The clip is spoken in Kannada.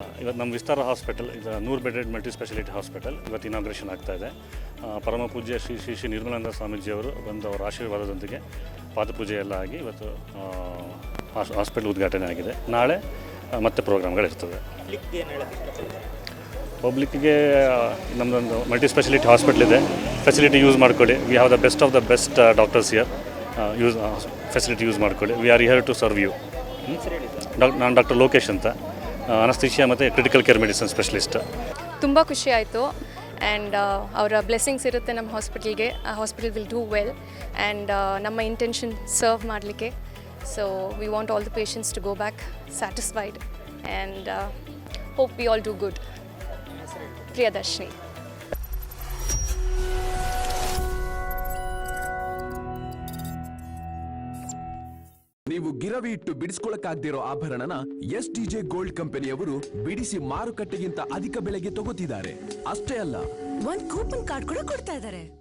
ಇವತ್ತು ನಮ್ಮ ವಿಸ್ತಾರ ಹಾಸ್ಪಿಟಲ್ ಇದು 100 ಬೆಡೆಡ್ ಮಲ್ಟಿ ಸ್ಪೆಷಾಲಿಟಿ ಹಾಸ್ಪಿಟಲ್ ಇವತ್ತು ಇನಾಗ್ರೇಷನ್ ಆಗ್ತಾಯಿದೆ. ಪರಮ ಪೂಜ್ಯ ಶ್ರೀ ಶ್ರೀ ಶ್ರೀ ನಿರ್ಮಲಾನಂದ ಸ್ವಾಮೀಜಿಯವರು ಬಂದು ಅವರ ಆಶೀರ್ವಾದದೊಂದಿಗೆ ಪಾದಪೂಜೆ ಎಲ್ಲ ಆಗಿ ಇವತ್ತು ಹಾಸ್ಪಿಟಲ್ ಉದ್ಘಾಟನೆ ಆಗಿದೆ. ನಾಳೆ ಮತ್ತೆ ಪ್ರೋಗ್ರಾಮ್ಗಳಿರ್ತದೆ. ಪಬ್ಲಿಕ್ಕಿಗೆ ನಮ್ಮದೊಂದು ಮಲ್ಟಿ ಸ್ಪೆಷಾಲಿಟಿ ಹಾಸ್ಪಿಟಲ್ ಇದೆ, ಫೆಸಿಲಿಟಿ ಯೂಸ್ ಮಾಡಿಕೊಳ್ಳಿ. We have the best of the best doctors here. Facility use ಮಾಡಿಕೊಳ್ಳಿ. We are here to serve you. ನಾನು ಡಾಕ್ಟರ್ ಲೋಕೇಶ್ ಅಂತ, ಅನಸ್ಥೀಷಿಯಾ ಮತ್ತು ಕ್ರಿಟಿಕಲ್ ಕೇರ್ ಮೆಡಿಸಿನ್ ಸ್ಪೆಷಲಿಸ್ಟ್. ತುಂಬ ಖುಷಿ ಆಯಿತು. ಆ್ಯಂಡ್ ಅವರ ಬ್ಲೆಸ್ಸಿಂಗ್ಸ್ ಇರುತ್ತೆ ನಮ್ಮ ಹಾಸ್ಪಿಟಲ್ಗೆ. ಆ hospital will do well and ನಮ್ಮ ಇಂಟೆನ್ಷನ್ ಸರ್ವ್ ಮಾಡಲಿಕ್ಕೆ. So we want all the patients to go back satisfied and hope we all do good. Priyadarshini. ನೀವು ಗಿರವಿ ಇಟ್ಟು ಬಿಡಿಸ್ಕೊಳಕ್ಕಾಗ್ದಿರೋ ಆಭರಣನ STJ ಗೋಲ್ಡ್ ಕಂಪನಿಯವರು ಬಿಡಿಸಿ ಮಾರುಕಟ್ಟೆಗಿಂತ ಅಧಿಕ ಬೆಲೆಗೆ ತಗೋತಿದ್ದಾರೆ. ಅಷ್ಟೇ ಅಲ್ಲ, ಒಂದು ಕೂಪನ್ ಕಾರ್ಡ್ ಕೂಡ ಕೊಡ್ತಾ ಇದ್ದಾರೆ.